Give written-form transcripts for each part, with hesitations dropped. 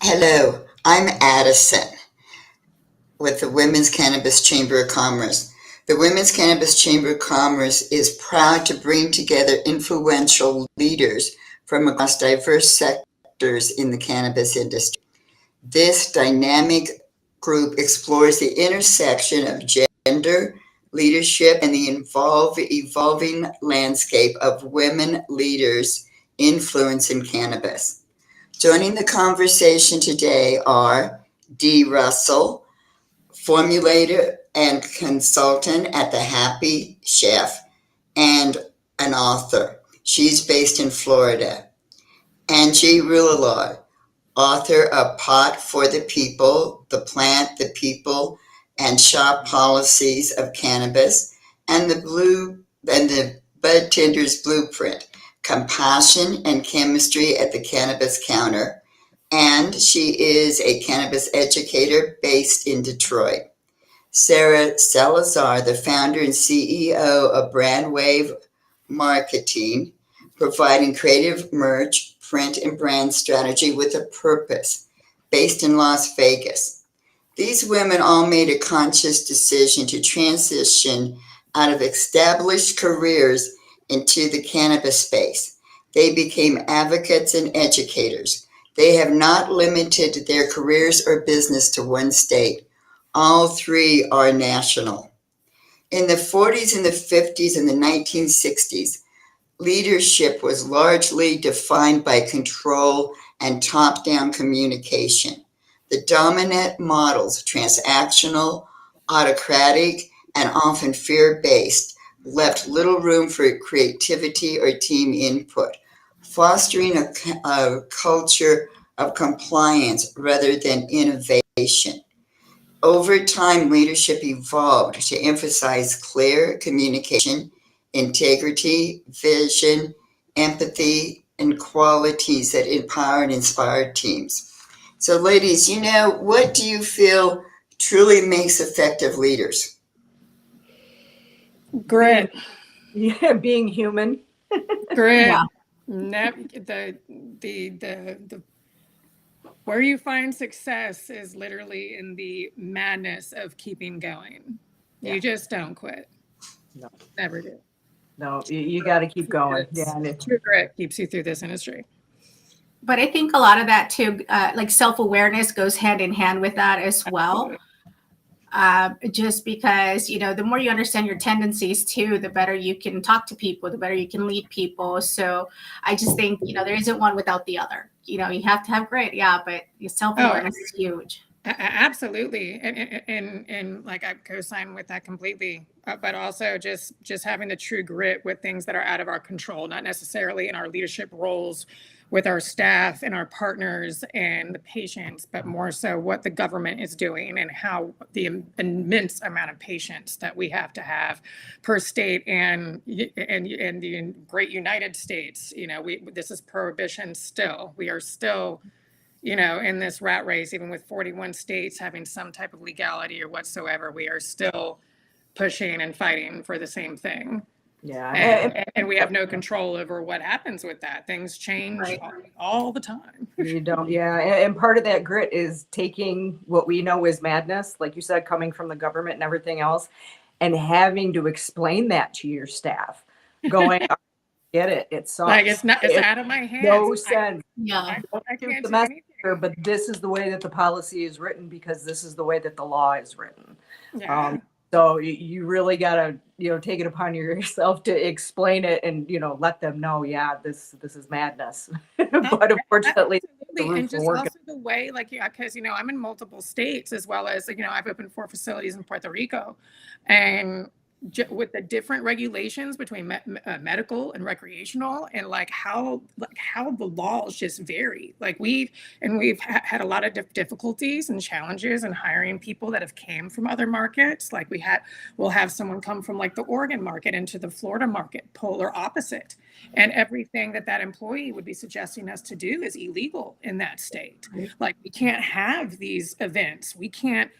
Hello, I'm Addison with the Women's Cannabis Chamber of Commerce. The Women's Cannabis Chamber of Commerce is proud to bring together influential leaders from across diverse sectors in the cannabis industry. This dynamic group explores the intersection of gender, leadership, and the evolving landscape of women leaders' influence in cannabis. Joining the conversation today are Dee Russell, formulator and consultant at the Happy Chef, and an author. She's based in Florida. Angie Rulalard, author of Pot for the People, The Plant, the People, and Shop Policies of Cannabis, and the Bud Tender's Blueprint, Compassion and Chemistry at the Cannabis Counter, and she is a cannabis educator based in Detroit. Sarah Salazar, the founder and CEO of Brandwave Marketing, providing creative merch, print, and brand strategy with a purpose, based in Las Vegas. These women all made a conscious decision to transition out of established careers into the cannabis space. They became advocates and educators. They have not limited their careers or business to one state. All three are national. In the 40s and the 50s and the 1960s, leadership was largely defined by control and top down communication. The dominant models, transactional, autocratic, and often fear based, left little room for creativity or team input, fostering a culture of compliance rather than innovation. Over time, leadership evolved to emphasize clear communication, integrity, vision, empathy, and qualities that empower and inspire teams. So, ladies, what do you feel truly makes effective leaders? Being, Grit, yeah, being human. grit. Yeah. The where you find success is literally in the madness of keeping going. Yeah. You just don't quit. No, Never do. no, you got to keep going. It's Yeah, and it's true grit keeps you through this industry. But I think a lot of that too, like self-awareness goes hand in hand with that as well. Absolutely. Just because, the more you understand your tendencies too, the better you can talk to people, the better you can lead people. So I just think, there isn't one without the other. You have to have grit, yeah, but your Oh, self-awareness is huge. absolutely, and like I co-sign with that completely. But also just having the true grit with things that are out of our control, not necessarily in our leadership roles with our staff and our partners and the patients, but more so what the government is doing and how the immense amount of patients that we have to have per state and the great United States. We this is prohibition still. We are still in this rat race, even with 41 states having some type of legality or whatsoever, we are still pushing and fighting for the same thing. yeah, And we have no control over what happens with that. Things change Right. all the time. you don't. Yeah, and part of that grit is taking what we know is madness, like you said, coming from the government and everything else, and having to explain that to your staff. Going, I get it. It Like sucks. it's out of my hands. No sense. Yeah. I Shoot can't the do anything. messenger, but this is the way that the policy is written because this is the way that the law is written. Yeah. So you really gotta, take it upon yourself to explain it and, let them know, yeah, this is madness. But unfortunately, the Absolutely. And rules are just working. also the way, like, yeah, because, I'm in multiple states as well as, I've opened 4 facilities in Puerto Rico. And with the different regulations between medical and recreational and how the laws just vary. Like we've had a lot of difficulties and challenges in hiring people that have came from other markets. Like we'll have someone come from like the Oregon market into the Florida market, polar opposite. And everything that employee would be suggesting us to do is illegal in that state. Like we can't have these events. We can't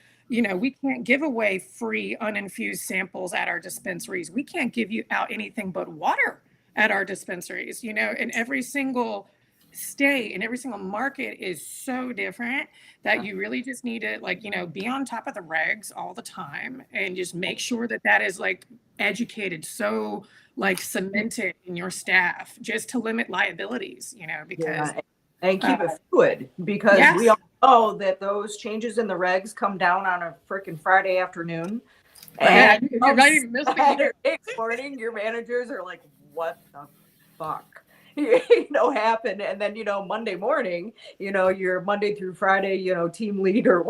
give away free uninfused samples at our dispensaries. We can't give you out anything but water at our dispensaries, and every single state and every single market is so different that you really just need to, like, be on top of the regs all the time and just make sure that that is like educated, so like cemented in your staff, just to limit liabilities, because Yeah, and keep it fluid, because we yes. all know that those changes in the regs come down on a freaking Friday afternoon. Yeah, And you're right, you missed it. Saturday morning, your managers are like, what the fuck? Happened. And then, Monday morning, your Monday through Friday, team lead or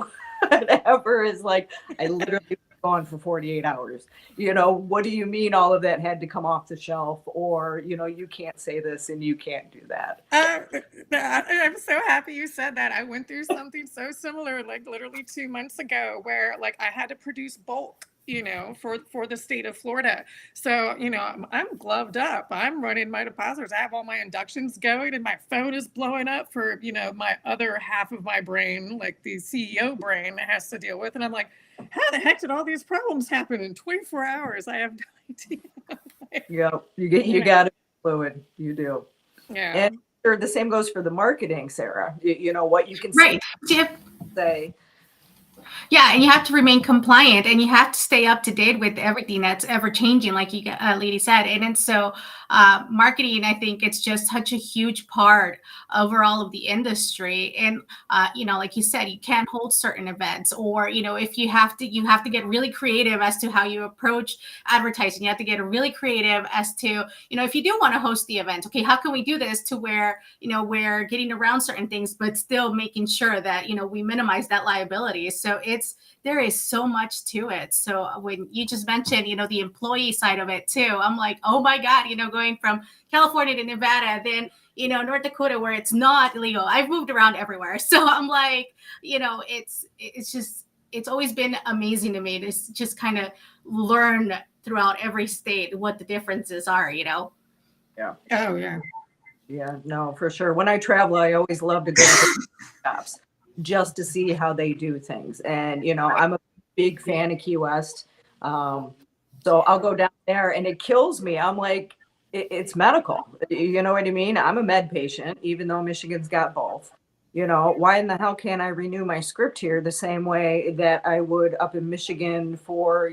whatever is like, I literally was gone for 48 hours. What do you mean all of that had to come off the shelf? Or, you can't say this and you can't do that. I'm so happy you said that. I went through something so similar, like literally 2 months ago, where like I had to produce bulk, for the state of Florida. So, I'm gloved up. I'm running my depositors. I have all my inductions going, and my phone is blowing up for, my other half of my brain, like the CEO brain, has to deal with. And I'm like, how the heck did all these problems happen in 24 hours? I have no idea. Yeah, you got to be fluid. You do. Yeah. And sure, the same goes for the marketing, Sarah. You know what you can Right. say. Yeah, and you have to remain compliant, and you have to stay up to date with everything that's ever changing, like you lady said. And so marketing, I think it's just such a huge part overall of the industry. And like you said, you can't hold certain events, or if you have to get really creative as to how you approach advertising. You have to get really creative as to if you do want to host the event, okay, how can we do this to where we're getting around certain things but still making sure that we minimize that liability. So there is so much to it. So when you just mentioned, the employee side of it too, I'm like, oh my God, going from California to Nevada, then, North Dakota, where it's not illegal. I've moved around everywhere. So I'm like, it's always been amazing to me to just kind of learn throughout every state what the differences are, Yeah. Oh, yeah. Yeah, no, for sure. When I travel, I always love to go to the shops just to see how they do things. And, I'm a big fan of Key West. So I'll go down there and it kills me. I'm like, it's medical. You know what I mean? I'm a med patient, even though Michigan's got both. Why in the hell can't I renew my script here the same way that I would up in Michigan for,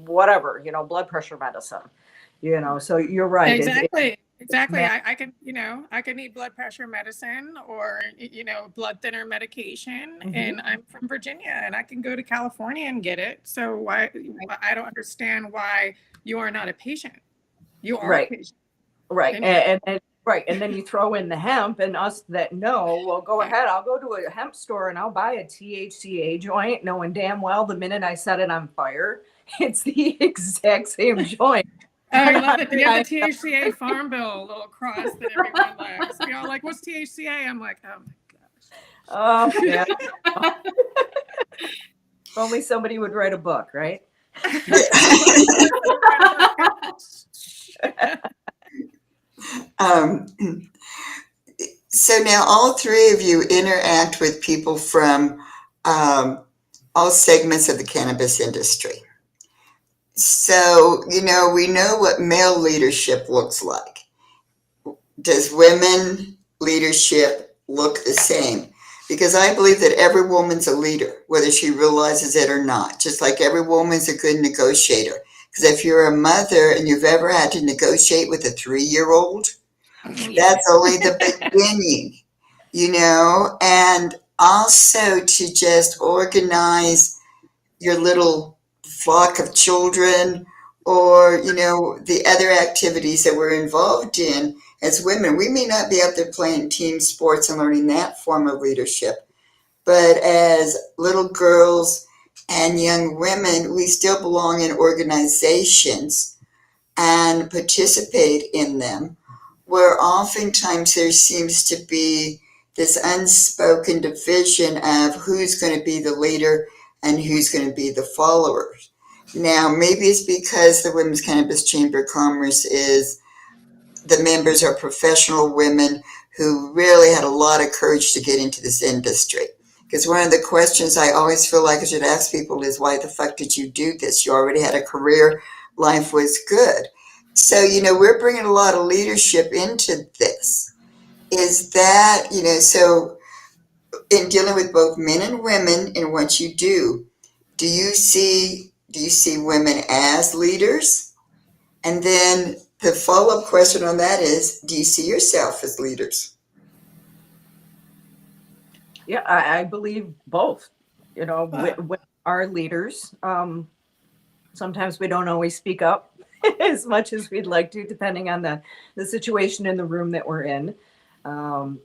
whatever, blood pressure medicine, so you're right. Exactly. Exactly. I can need blood pressure medicine or, blood thinner medication. Mhm. And I'm from Virginia and I can go to California and get it. So why, I don't understand why you are not a patient. You are Right. a patient. Right. And Right. And then you throw in the hemp, and us that know, well, go ahead. I'll go to a hemp store and I'll buy a THCA joint, knowing damn well the minute I set it on fire, it's the exact same joint. oh, I love it. You have the THCA farm bill little cross that everyone likes. Like, what's THCA? I'm like, oh my gosh. Oh, yeah. If only somebody would write a book, right? So now all three of you interact with people from all segments of the cannabis industry. So, we know what male leadership looks like. Does women leadership look the same? Because I believe that every woman's a leader, whether she realizes it or not, just like every woman's a good negotiator. Because if you're a mother and you've ever had to negotiate with a 3-year-old, that's only the beginning, and also to just organize your little flock of children or, the other activities that we're involved in as women. We may not be out there playing team sports and learning that form of leadership, but as little girls and young women, we still belong in organizations and participate in them, where oftentimes there seems to be this unspoken division of who's going to be the leader and who's going to be the followers. Now, maybe it's because the Women's Cannabis Chamber of Commerce the members are professional women who really had a lot of courage to get into this industry. Because one of the questions I always feel like I should ask people is, why the fuck did you do this? You already had a career, life was good. So, we're bringing a lot of leadership into this. is that, so in dealing with both men and women in what you do you see women as leaders? And then the follow-up question on that is, do you see yourself as leaders? Yeah, I believe both. Uh, Women are leaders. Sometimes we don't always speak up as much as we'd like to, depending on the situation in the room that we're in. Um,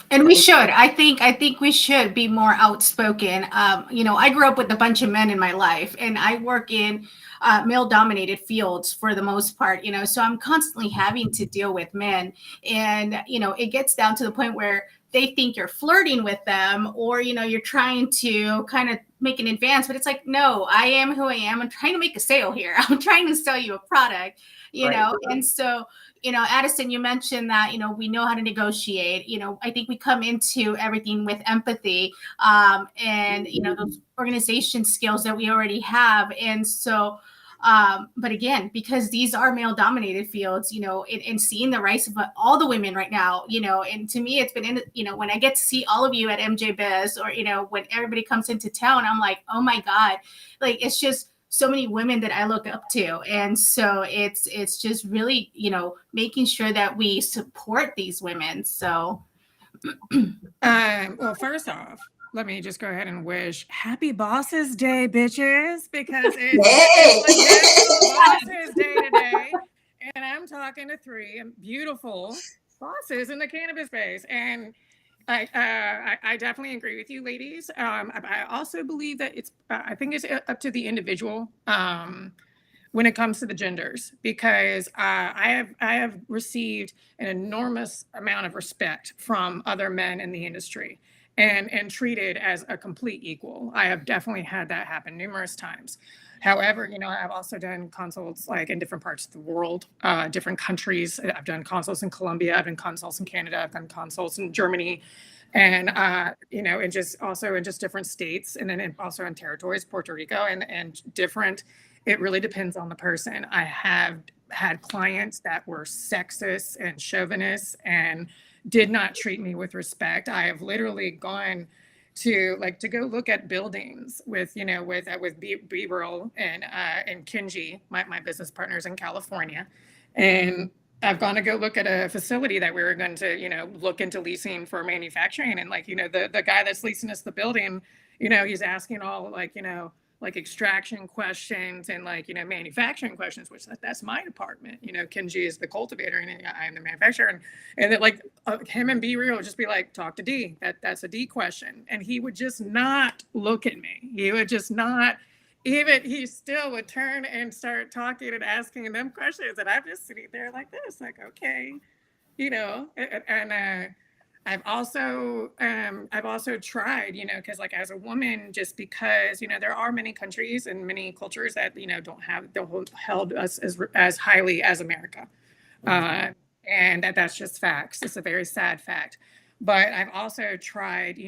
And we and should. I think we should be more outspoken. I grew up with a bunch of men in my life, and I work in male-dominated fields for the most part. So I'm constantly having to deal with men, and it gets down to the point where they think you're flirting with them, or you're trying to kind of make an advance. But it's like, no, I am who I am. I'm trying to make a sale here. I'm trying to sell you a product. right. And so Addison, you mentioned that, we know how to negotiate. I think we come into everything with empathy, and, those organization skills that we already have. And so, but again, because these are male dominated fields, and seeing the rise of all the women right now, and to me, it's been when I get to see all of you at MJ Biz, or, when everybody comes into town, I'm like, oh my God, like, it's just so many women that I look up to. And so it's just really, making sure that we support these women. So well, first off, let me just go ahead and wish Happy Bosses Day, bitches, because it's like National Bosses Day today. And I'm talking to three beautiful bosses in the cannabis space. And I definitely agree with you, ladies. I also believe that I think it's up to the individual. When it comes to the genders, because I have received an enormous amount of respect from other men in the industry, and treated as a complete equal. I have definitely had that happen numerous times. However, I've also done consults like in different parts of the world, different countries. I've done consults in Colombia, I've done consults in Canada, I've done consults in Germany, and and just also in just different states, and then also in territories, Puerto Rico, and different. It really depends on the person. I have had clients that were sexist and chauvinists and did not treat me with respect. I have literally gone to go look at buildings with B-roll and Kinji, my business partners in California, and I've gone to go look at a facility that we were going to look into leasing for manufacturing, and the guy that's leasing us the building, he's asking all like extraction questions and manufacturing questions, which that's my department. Kenji is the cultivator and I'm the manufacturer, and that him and B Real would just be like, talk to D. That's a D question, and he would just not look at me. He would just not. Even he still would turn and start talking and asking them questions, and I'm just sitting there like this, like, okay, and I've also tried, because as a woman, just because there are many countries and many cultures that don't held us as highly as America, and that's just facts. It's a very sad fact. But I've also tried,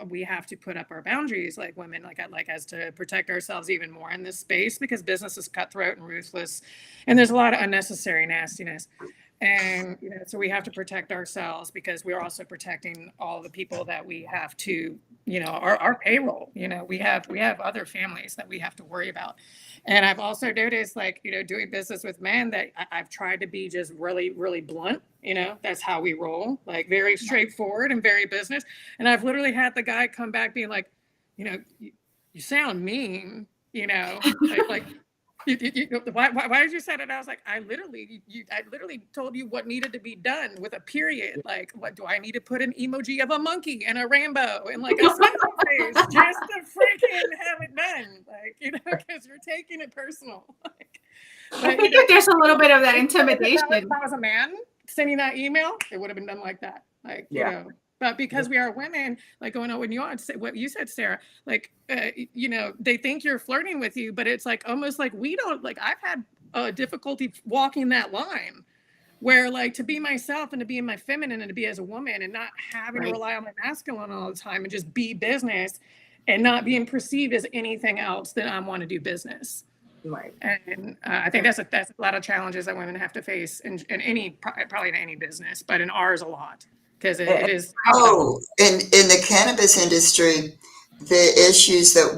we have to put up our boundaries, like women, like as to protect ourselves even more in this space, because business is cutthroat and ruthless, and there's a lot of unnecessary nastiness. And so we have to protect ourselves, because we're also protecting all the people that we have to, our payroll. We have other families that we have to worry about. And I've also noticed, doing business with men, that I've tried to be just really, really blunt. That's how we roll, like very straightforward and very business. And I've literally had the guy come back being like, you sound mean, like why did you say that? I was like, I literally told you what needed to be done with a period. Like, what do I need to put an emoji of a monkey and a rainbow and like a smiley face just to freaking have it done? Because you're taking it personal. I think that there's a little bit of that intimidation. If I was a man sending that email, it would have been done like that. But because we are women, going on when what you said, Sarah, they think you're flirting with you, but it's almost like we don't, I've had difficulty walking that line where to be myself and to be in my feminine and to be as a woman and not having to rely on my masculine all the time and just be business and not being perceived as anything else than I want to do business. Right. And I think that's a lot of challenges that women have to face in probably in any business, but in ours a lot. because it is. Oh, in the cannabis industry, the issues that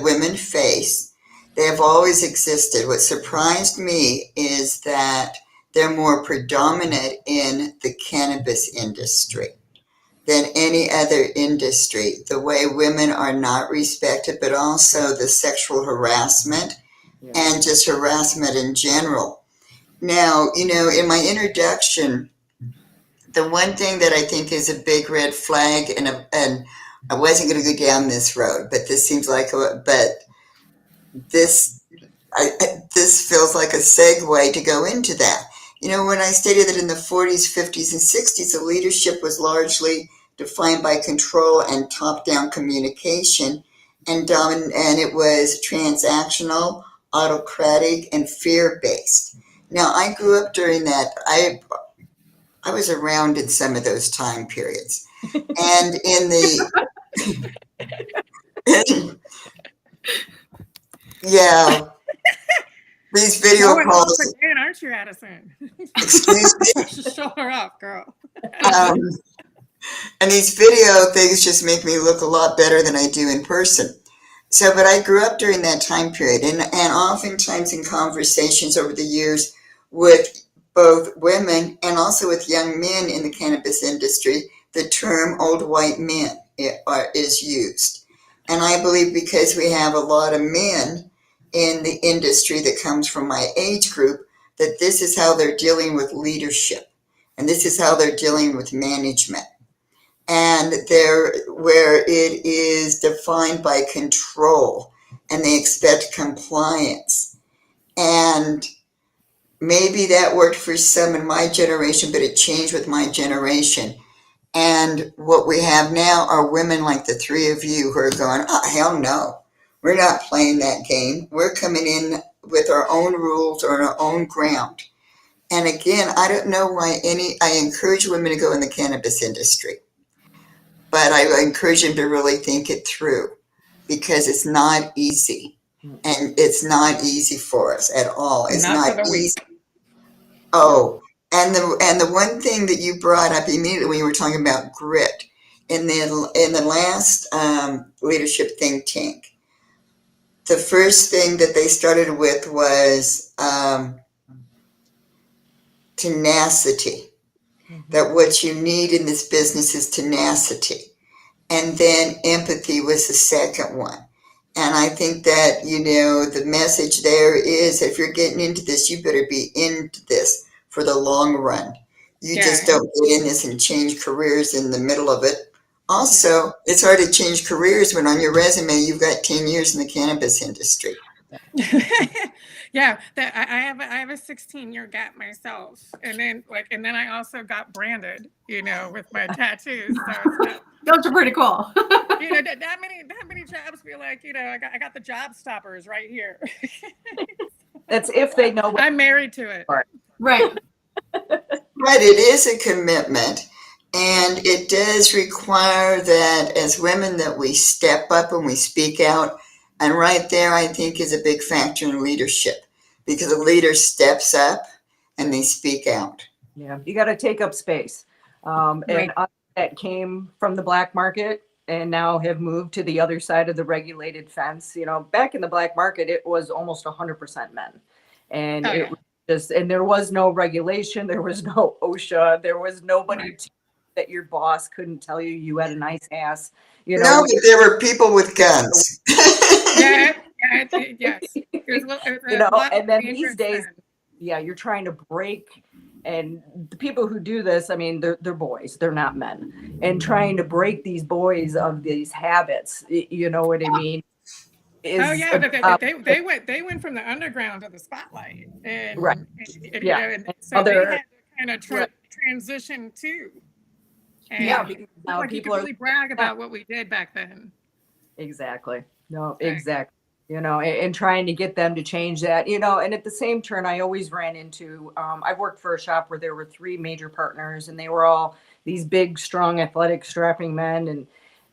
women face, they have always existed. What surprised me is that they're more predominant in the cannabis industry than any other industry. The way women are not respected, but also the sexual harassment Yeah. and just harassment in general. Now, in my introduction, the one thing that I think is a big red flag, and I wasn't going to go down this road, but this seems like, this this feels like a segue to go into that. When I stated that in the 40s, 50s, and 60s, the leadership was largely defined by control and top-down communication, and it was transactional, autocratic, and fear-based. Now, I grew up during that. I was around in some of those time periods. And in the, yeah, these video Showing off calls, again, aren't you, Addison? excuse me, Show her off, girl. um, and these video things just make me look a lot better than I do in person. So, but I grew up during that time period, and oftentimes in conversations over the years with both women and also with young men in the cannabis industry, the term old white men is used. And I believe because we have a lot of men in the industry that comes from my age group, that this is how they're dealing with leadership, and this is how they're dealing with management. And where it is defined by control, and they expect compliance. And maybe that worked for some in my generation, but it changed with my generation. And what we have now are women like the three of you who are going, oh, hell no, we're not playing that game. We're coming in with our own rules or on our own ground. And again, I don't know why I encourage women to go in the cannabis industry, but I encourage them to really think it through, because it's not easy. And it's not easy for us at all. It's Not for not the weak. easy. Oh, and the one thing that you brought up immediately when you were talking about grit in the last leadership think tank, the first thing that they started with was tenacity. That what you need in this business is tenacity, and then empathy was the second one. And I think that, the message there is, if you're getting into this, you better be into this for the long run. You just Yeah. don't get in this and change careers in the middle of it. Also, it's hard to change careers when on your resume you've got 10 years in the cannabis industry. Yeah, I have a 16-year gap myself, and then I also got branded, with my tattoos. So it's not, Those are pretty cool. that many jobs be like, I got the job stoppers right here. That's if they know. I'm married to it. Right. But it is a commitment, and it does require that as women that we step up and we speak out. And right there, I think, is a big factor in leadership, because a leader steps up and they speak out. Yeah, you got to take up space. Right. And us that came from the black market and now have moved to the other side of the regulated fence. Back in the black market, it was almost 100% men. And Oh, it yeah. was just, and there was no regulation. There was no OSHA. There was nobody that your boss couldn't tell you had a nice ass. No, but there were people with guns. Yeah, yes. And then these days, yeah, you're trying to break, and the people who do this, I mean, they're boys, they're not men, and trying to break these boys of these habits, you know what I mean? Oh yeah, they went from the underground to the spotlight, and Right. and so they had to kind of transition too. And Yeah, because now like people you can really brag about what we did back then. Exactly. No, exactly. And trying to get them to change that, and at the same turn, I always ran into, I worked for a shop where there were 3 major partners, and they were all these big, strong, athletic, strapping men. And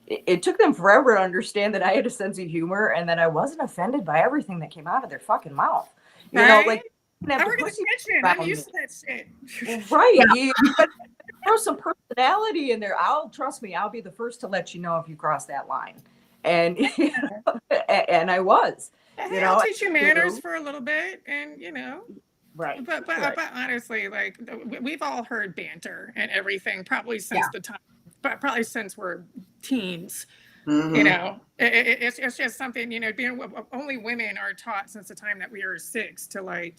it took them forever to understand that I had a sense of humor and that I wasn't offended by everything that came out of their fucking mouth. Right? have I to work in the pussy kitchen. I'm around me. used to that shit. Right. Yeah. You but throw some personality in there. Trust me, I'll be the first to let you know if you cross that line. And and I was, Hey, I'll teach you manners do. for a little bit, and Right. but honestly, like we've all heard banter and everything probably since Yeah. the time, but probably since we're teens. Mm-hmm. It's just something, being only women are taught since the time that we were 6 to like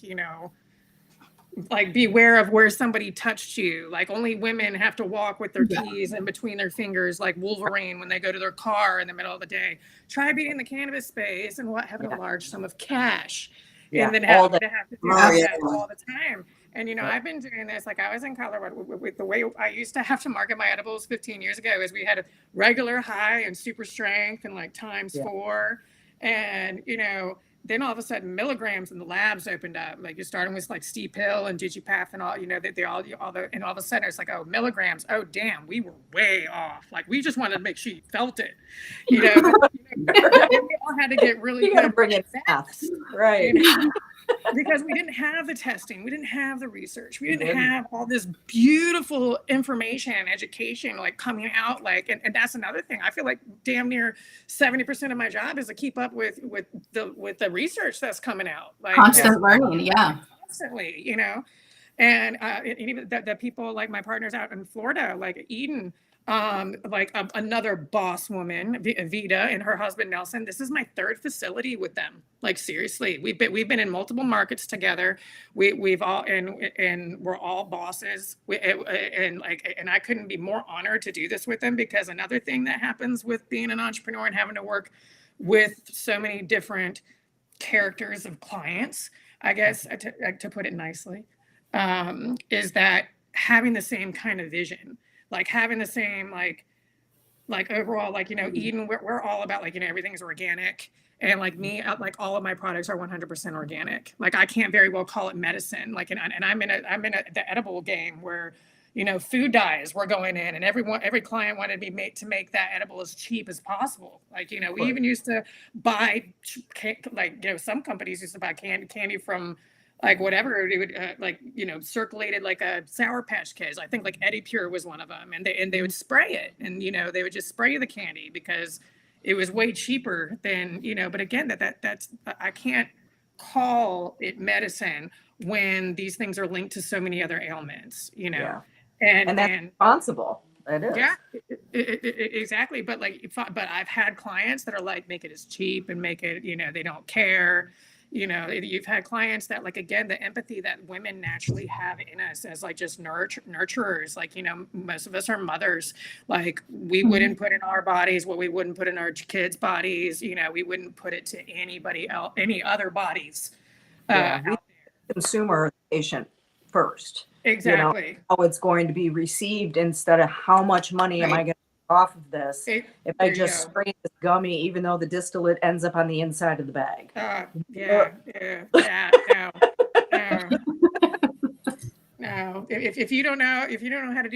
beware of where somebody touched you. Like only women have to walk with their Yeah. keys in between their fingers, like Wolverine when they go to their car in the middle of the day. Try being in the cannabis space and having a large sum of cash, and then All having that. to have to Oh, deal with yeah. that all the time. And I've been doing this. Like I was in Colorado with the way I used to have to market my edibles 15 years ago. Is we had a regular high and super strength and like times 4, and then all of a sudden milligrams in the labs opened up. Like you're starting with like steep hill and digipath and all, they all the, and all of a sudden it's like, oh, milligrams. Oh, damn, we were way off. Like we just wanted to make sure you felt it, but, we all had to get really You gotta good bring it fast, right. because we didn't have the testing, we didn't have the research, we didn't didn't. have all this beautiful information and education like coming out, like, and that's another thing. I feel like damn near 70% of my job is to keep up with the research that's coming out, like Constant learning. Yeah. constantly, and even the people like my partners out in Florida, like Eden, like another boss woman, Vita, and her husband Nelson. This is my 3rd facility with them. Like seriously, we've been in multiple markets together. We've all and we're all bosses. And I couldn't be more honored to do this with them, because another thing that happens with being an entrepreneur and having to work with so many different characters of clients, I guess, to put it nicely, is that having the same kind of vision, like having the same like overall, like Eden, we're all about like everything's organic, and like me, like all of my products are 100% organic. Like I can't very well call it medicine, like, and I'm in the edible game where food dyes were going in, and every client wanted me to make that edible as cheap as possible. Like we even used to buy like some companies used to buy candy from like whatever it would like circulated like a Sour Patch Kids. I think like Eddie Pure was one of them, and they would spray it, and they would just spray the candy because it was way cheaper than But again, that's I can't call it medicine when these things are linked to so many other ailments, Yeah. and that's responsible. It is. yeah, exactly. But I've had clients that are like, make it as cheap and make it, they don't care. You've had clients that, like, again, the empathy that women naturally have in us as like just nurturers. Like, most of us are mothers. Like we wouldn't put in our bodies what we wouldn't put in our kids' bodies. We wouldn't put it to anybody else, any other bodies. We consumer patient first. Exactly. How it's going to be received instead of how much money am I going to get off of this if I just spray this gummy, even though the distillate ends up on the inside of the bag. No. If you don't know how to do